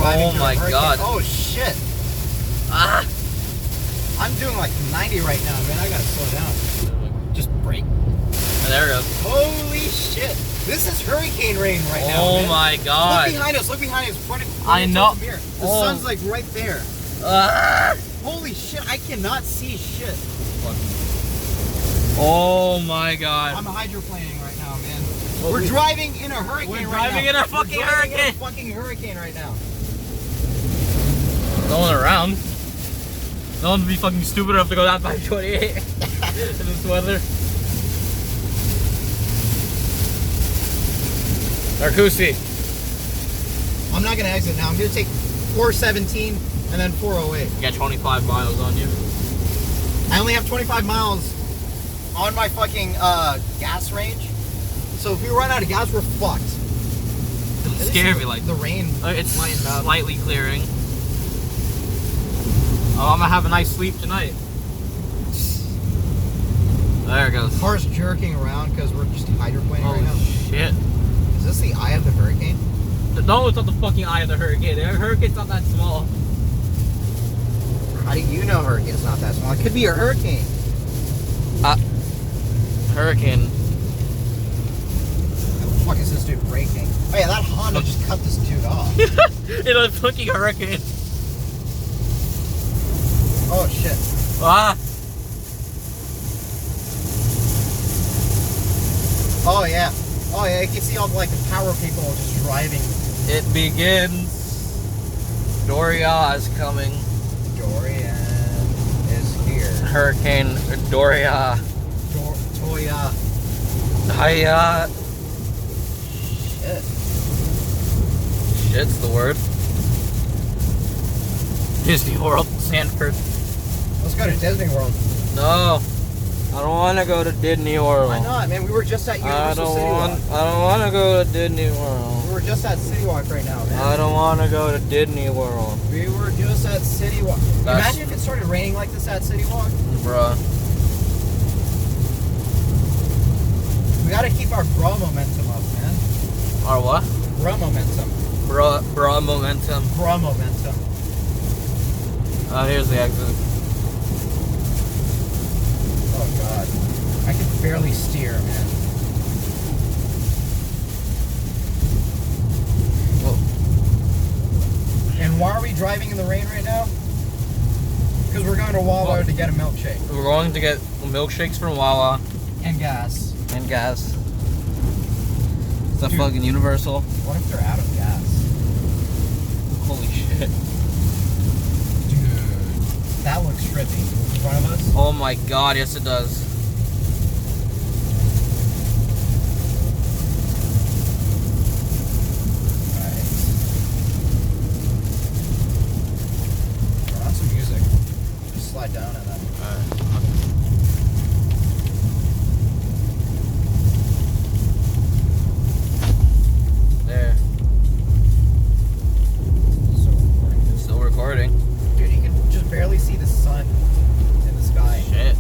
driving. Oh my god. Oh shit. Ah. I'm doing like 90 right now, man. I gotta slow down. Just brake. Oh, there it goes. Holy shit. This is hurricane rain right now. Oh man. my god. Look behind us. Look behind us. Point I know. The Oh. sun's like right there. Ah. Holy shit. I cannot see shit. Oh my god. I'm hydroplaning right now, man. Well, We're driving in a hurricane We're right now. driving in a fucking hurricane. Fucking hurricane right now. No one around. No one would be fucking stupid enough to go down 528 in this weather. Narcoosy. I'm not gonna exit now. I'm gonna take 417 and then 408. You got 25 miles on you. I only have 25 miles on my fucking gas range. So if we run out of gas, we're fucked. It scared me like the rain. It's lightened up. slightly clearing. Oh, I'm gonna have a nice sleep tonight. There it goes. Car's jerking around because we're just hydroplaning Oh right now. shit. Is this the eye of the hurricane? No, it's not the fucking eye of the hurricane. The hurricane's not that small. How do you know hurricane's not that small? It could be a hurricane. Hurricane. How the fuck is this dude braking? Oh yeah, that Honda just cut this dude off. In a fucking hurricane. Oh shit. Ah. Oh yeah. Oh yeah, you can see all like the power people just driving. It begins. Doria is coming. Dorian is here. Hurricane Doria. Toya. Hiya. Shit. Shit's the word. Disney World, Sanford. Let's go to Disney World. No. I don't want to go to Disney World. Why not, man? We were just at Universal City Walk. I don't want to go to Disney World. We were just at City Walk right now, man. I don't want to go to Disney World. We were just at City Walk. Imagine if it started raining like this at City Walk. Bruh. We gotta keep our bra momentum up, man. Our what? Bra momentum. Bra momentum. Bra momentum. Oh, here's the exit. Oh god. I can barely steer, man. Whoa. And why are we driving in the rain right now? Because we're going to Wawa to get a milkshake. We're going to get milkshakes from Wawa. And gas. And gas. Is that Dude. fucking Universal? What if they're out of gas? Holy shit. Dude. That looks trippy. In front of us? Oh my god, yes it does. Alright. Turn on some music. Just slide down and then. There. Still recording. Dude, you can just barely see the sun in the sky. Shit.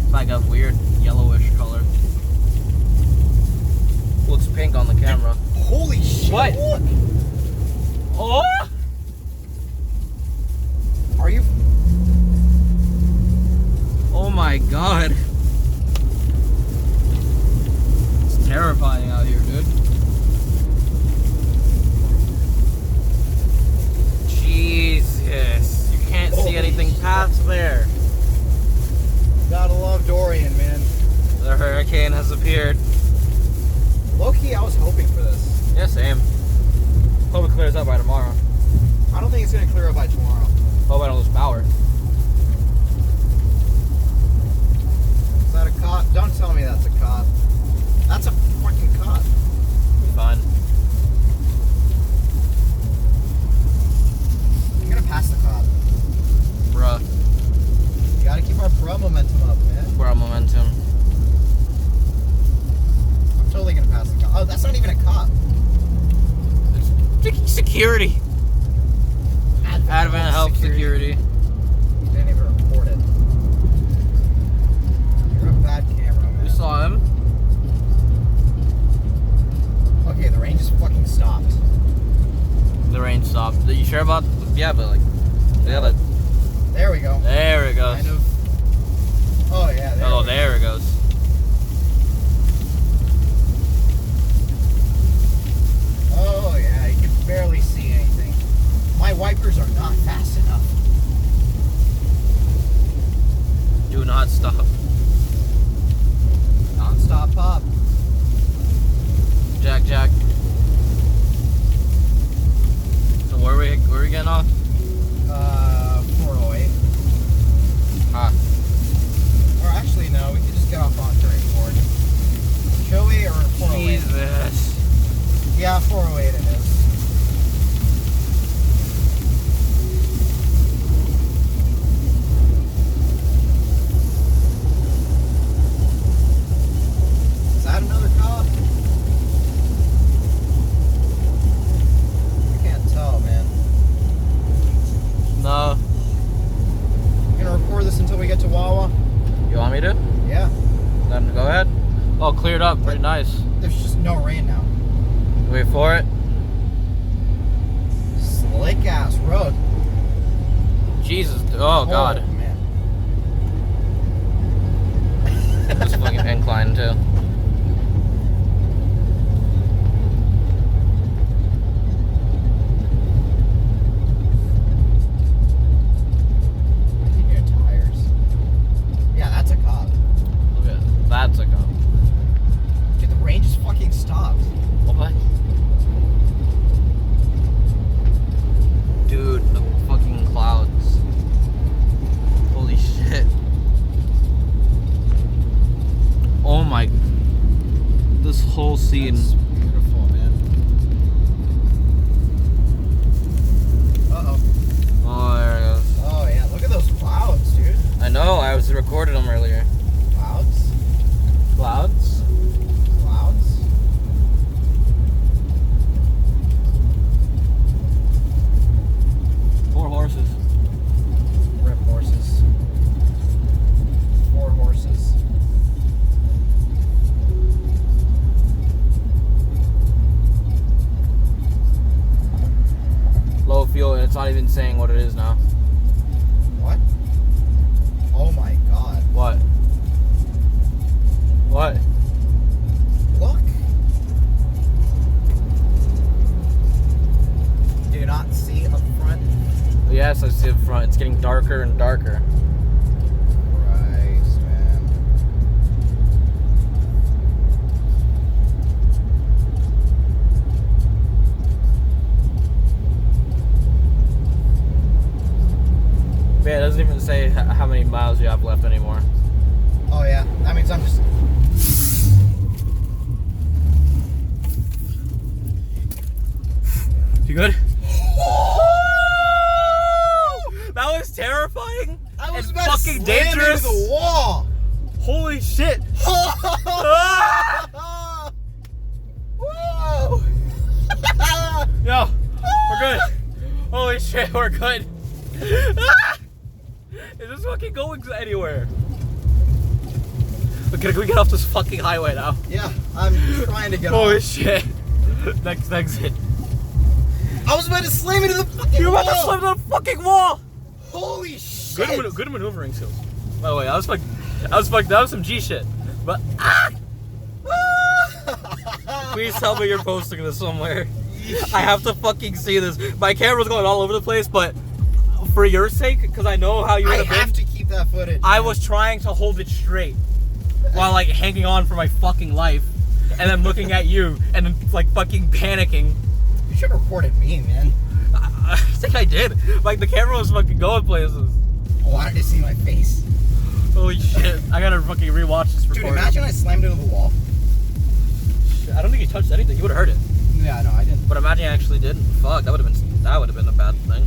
It's like a weird yellowish color. Looks pink on the camera. Holy shit! What? Look! Oh! Are you? Oh my god. It's terrifying out here, dude. Jesus. You can't see Holy anything shit. past there. Gotta love Dorian, man. The hurricane has appeared. Low-key, I was hoping for this. Yeah, same. Hope it clears up by tomorrow. I don't think it's gonna clear up by tomorrow. Hope I don't lose power. Is that a cop? Don't tell me that's a cop. That's a fucking cop. Be fine. I'm gonna pass the cop. Bruh. You gotta keep our bro momentum up, man. Bro momentum. I'm totally gonna pass the cop. Oh, that's not even a cop. It's security. Advent Health Security. You didn't even report it. You're a bad camera, man. We saw him. Okay, the rain just fucking stopped. The rain stopped. Are you sure about? Yeah, but like, yeah, but There we go. there it goes. Kind of. Oh yeah. There Oh, we go. there it goes. Oh yeah, you can barely see anything. My wipers are not fast enough. Do not stop. Non-stop pop. Jack. So where are we getting off? 408. Ah. Or actually, no, we can just get off on 34. Joey or 408? Jesus. Yeah, 408 it is. Is that another cop? I can't tell, man. No. You gonna record this until we get to Wawa? You want me to? Yeah. Then go ahead. Oh, cleared up. Pretty nice. There's just no rain now. Wait for it. Slick ass road. Jesus. Oh God. man. This fucking incline too. Your tires. Yeah, that's a cop. Look at that's a cop. Dude, the rain just fucking stopped. What? Dude, the fucking clouds. Holy shit. Oh my. This whole scene. That's beautiful, man. Uh-oh. Oh, there it goes. Oh, yeah. Look at those clouds, dude. I know, I was recording them earlier. Clouds? Clouds? Clouds? Four horses. Rip horses. 4 horses. Low fuel, and it's not even saying what it is now. What? Oh my god. What? What? Look. Do you not see up front? Yes, I see the front. It's getting darker and darker. Christ, man. Yeah, it doesn't even say how many miles you have left anymore. Oh yeah. That means I'm just... You good? That was terrifying. I was and about fucking to slam dangerous. into the wall. Holy shit! Ah! Whoa! Yo, we're good. Holy shit, we're good. Ah! Is this fucking going anywhere? Okay, can we get off this fucking highway now? Yeah, I'm trying to get Holy off. shit. Next exit. I was about to slam into the fucking You're wall. about to slam the fucking wall! Holy shit! Good maneuvering skills. By the way, that was some G shit. But please tell me you're posting this somewhere. I have to fucking see this. My camera's going all over the place, but for your sake, because I know how you would I have have been, to keep that footage. I was trying to hold it straight while like hanging on for my fucking life, and then looking at you and then like fucking panicking. You should have recorded me, man. I think I did. Like the camera was fucking going places. I wanted to see my face. Holy shit! I gotta fucking rewatch this Dude, recording. imagine I slammed into the wall. I don't think you touched anything. You would have heard it. Yeah, no, I didn't. But imagine you actually didn't. Fuck, that would have been a bad thing.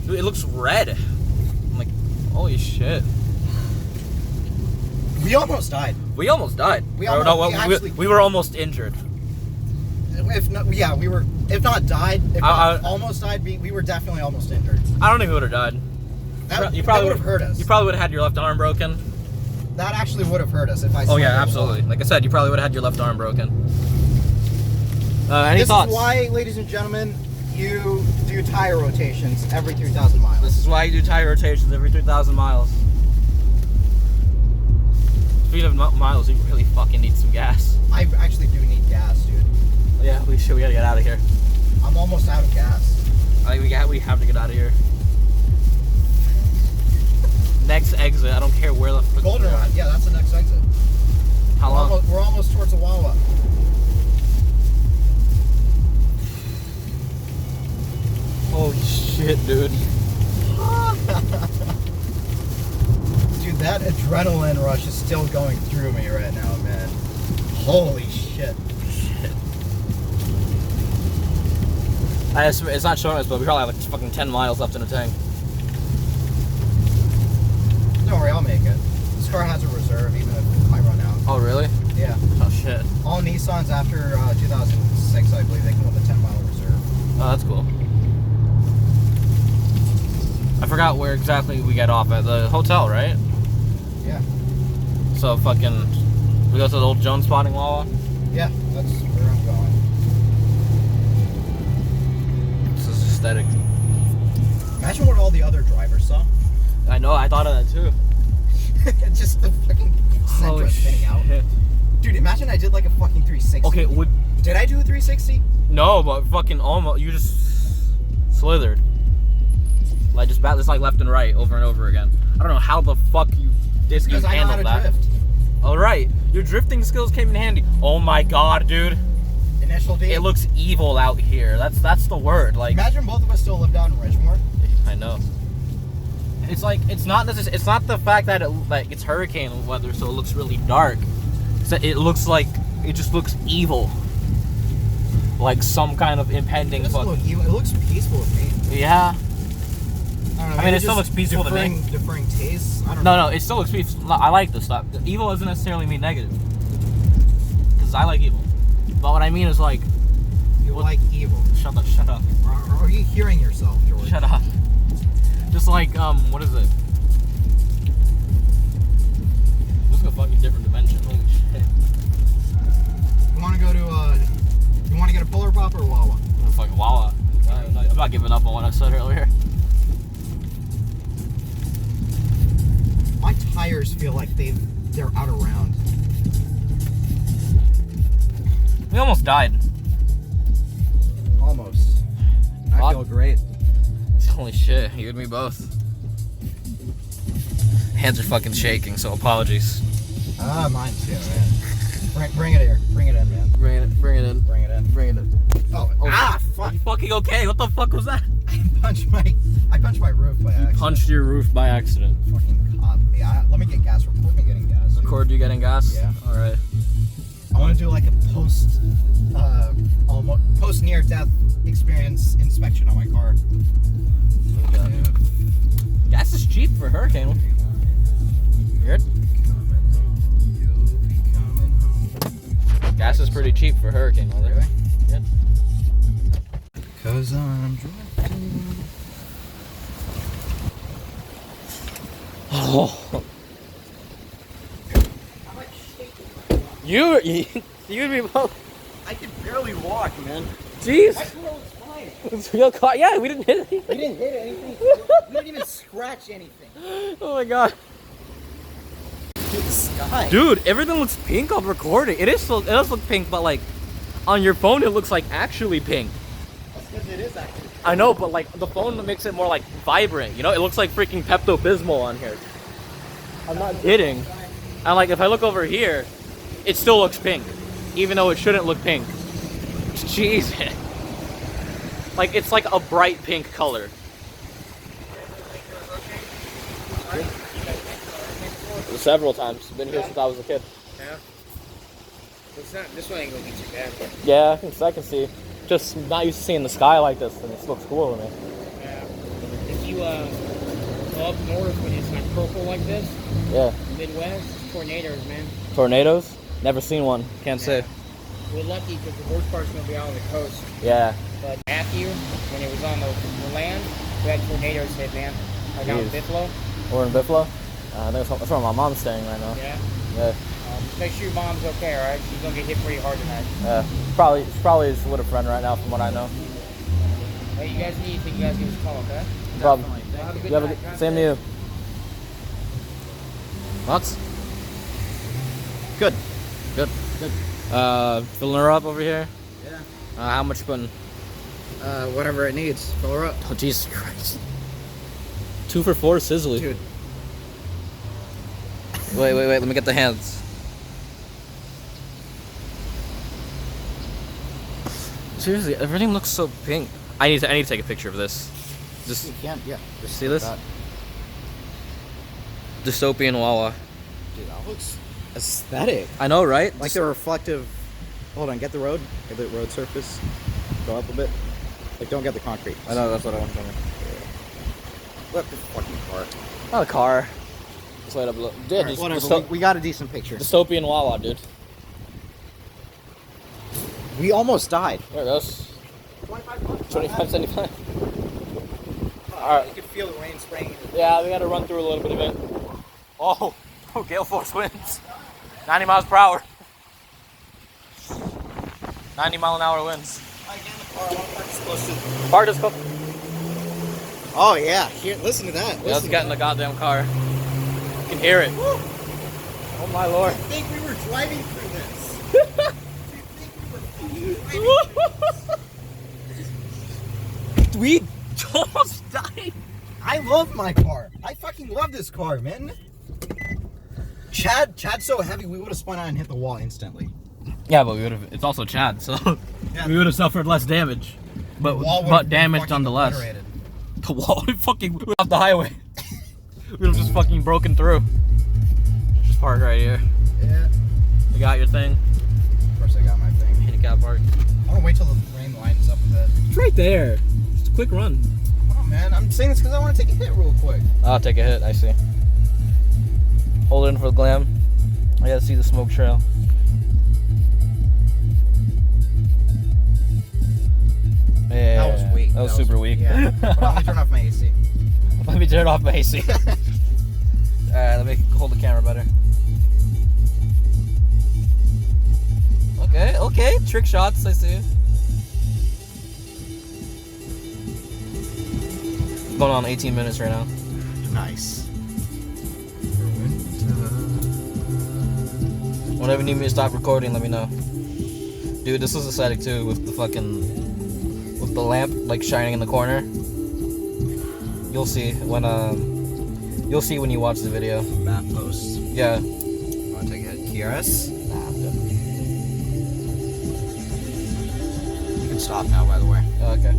Dude, it looks red. I'm like, holy shit. We almost died. We almost died. We Or, almost- no, we actually- we were almost injured. If not, yeah, we were. If not died, if I- not almost died, we were definitely almost injured. I don't think we would have died. That, You that probably would have hurt us. You probably would have had your left arm broken. That actually would have hurt us if I. Oh slammed yeah, into the absolutely. wall. Like I said, you probably would have had your left arm broken. Any This thoughts? is why, ladies and gentlemen, you do tire rotations every 3,000 miles. This is why you do tire rotations every 3,000 miles. Speaking of miles, you really fucking need some gas. I actually do need gas, dude. Yeah, we gotta get out of here. I'm almost out of gas. I think we have to get out of here. Next exit, I don't care where the fuck. Goldenrod, yeah, that's the next exit. How long? We're almost towards the Wawa. Holy shit, dude. Dude, that adrenaline rush is still going through me right now, man. Holy shit. It's not showing us, but we probably have like fucking 10 miles left in the tank. Don't worry, I'll make it. This car has a reserve even if I run out. Oh, really? Yeah. Oh, shit. All Nissans after 2006, I believe, they come with a 10-mile reserve. Oh, that's cool. I forgot where exactly we get off at. The hotel, right? Yeah. So fucking, we go to the old Jones spotting Wawa? Yeah, that's where I'm going. This is aesthetic. Imagine what all the other drivers saw. I know, I thought of that too. Just the fucking Sentra spinning out. Dude, imagine I did like a fucking 360. Okay, Did I do a 360? no, but fucking almost, you just slithered. Like just bat this like left and right over and over again. I don't know how the fuck you Because I know how handled to that. drift. All right, your drifting skills came in handy. Oh my god, dude. Initial D. It looks evil out here. That's the word. Like, Imagine both of us still live down in Ridgemore. I know. It's like it's not the fact that it's hurricane weather, so it looks really dark. It's that it looks like it just looks evil. Like some kind of impending It doesn't fuck. look evil. It looks peaceful to me. Yeah. I don't know. I mean, maybe it still just looks peaceful to me. Deferring tastes. I don't know. No, it still looks peaceful. I like this stuff. Evil doesn't necessarily mean negative. Because I like evil. But what I mean is like, You like evil. shut up. Or are you hearing yourself, George? Shut up. Just like, what is it? This is a fucking different dimension. Holy shit. You want to go to you want to get a Polar Pop or Wawa? I'm fucking Wawa. I'm not giving up on what I said earlier. My tires feel like they're out of round. We almost died. Almost. I What? feel great. Holy shit, you and me both. Hands are fucking shaking, so apologies. Ah, mine too, man. Bring it here. Bring it in, man. Bring it in. Bring it in. Bring it in. Oh, Are fuck. you fucking okay? What the fuck was that? I punched my roof by accident. Punched your roof by accident. Fucking cop. Yeah, let me get gas. Record me getting gas. Record you getting gas? Yeah. Alright. I want to do like a post near death experience inspection on my car. Okay. Gas is cheap for Hurricane. Weird. Gas is pretty cheap for Hurricane. Really? Yeah. Cause I'm drifting. Oh. You and me both. I can barely walk, man. Jeez. My car was fine. It's real car. Yeah, we didn't hit anything. We didn't hit anything. We didn't even scratch anything. Oh my god. Dude, the sky. Dude, everything looks pink on recording. It does look pink, but like on your phone it looks like actually pink. That's because it is actually. I know, but like the phone makes it more like vibrant, you know? It looks like freaking Pepto-Bismol on here. I'm not kidding. And like if I look over here, it still looks pink, even though it shouldn't look pink. Jesus. Like it's like a bright pink color. Several times. Been here since I was a kid. Yeah. It's not. This one ain't gonna be too bad. Yeah, I can see. Just not used to seeing the sky like this, and it looks cool to me. Yeah. If you go up north when it's like purple like this, Yeah. Midwest, it's tornadoes, man. Tornadoes? Never seen one. Can't say. We're lucky because the worst part's gonna be out on the coast. Yeah. But Matthew, when it was on the land, we had tornadoes hit, man. Like out in Jeez. Buffalo. We're in Buffalo. I think that's where my mom's staying right now. Yeah. Yeah. Just make sure your mom's okay, alright? She's gonna get hit pretty hard tonight. Yeah. Probably is with a friend right now, from what I know. Hey, you guys need anything, you guys give us a call, okay? No problem. Definitely. Have a good You have a night. good, same to you. Nuts. Good. Good. Good. Filling her up over here. Yeah. How much you putting? Whatever it needs. Fill her up. Oh, Jesus Christ. 2 for 4 sizzly. Dude. Wait. Let me get the hands. Seriously, everything looks so pink. I need to take a picture of this. Just You can't, yeah. Just see like this? that. Dystopian Wawa. Dude, that looks aesthetic. I know, right? Like the reflective. Hold on, get the road surface. Go up a bit. Like, don't get the concrete. I know, that's what I want to do. Look, this fucking car. Not a car. Just light up a little. Dude, Alright, whatever. We got a decent picture. Dystopian Wawa, dude. We almost died. There it goes. 25.75. Alright. You can feel the rain spraying. Yeah, we gotta run through a little bit of it. Oh, gale force winds. 90 miles per hour. 90-mile-an-hour winds. I get in the car. I want to park close to. Park is cool. Oh yeah. Here, listen to that. Yeah, let's get in the goddamn car. You can hear it. Woo. Oh my lord. I think we were driving through this. We almost died. I love my car. I fucking love this car, man. Chad's so heavy, we would have spun out and hit the wall instantly. Yeah, but we would have. It's also Chad, so Yeah. we would have suffered less damage. But Wall would but have damage fucking nonetheless. obliterated. The wall fucking off the highway. We would have just fucking broken through. Just park right here. Yeah. You got your thing. Of course, I got my thing. Handicap park. I want to wait till the rain lines up a bit. It's right there. Just a quick run. Come on, man. I'm saying this because I want to take a hit real quick. I'll take a hit. I see. Hold it in for the glam. I gotta see the smoke trail. Yeah, That was weak. That was super weak. Yeah. But I'm gonna turn off my AC. Let me turn off my AC. Alright, let me hold the camera better. Okay. Trick shots, I see. Going on 18 minutes right now. Nice. Whenever you need me to stop recording, let me know. Dude, this is aesthetic too, with the lamp like shining in the corner. You'll see when you watch the video. Map post. Yeah. Want to take a hit? KRS? Nah, I'm good. You can stop now, by the way. Okay.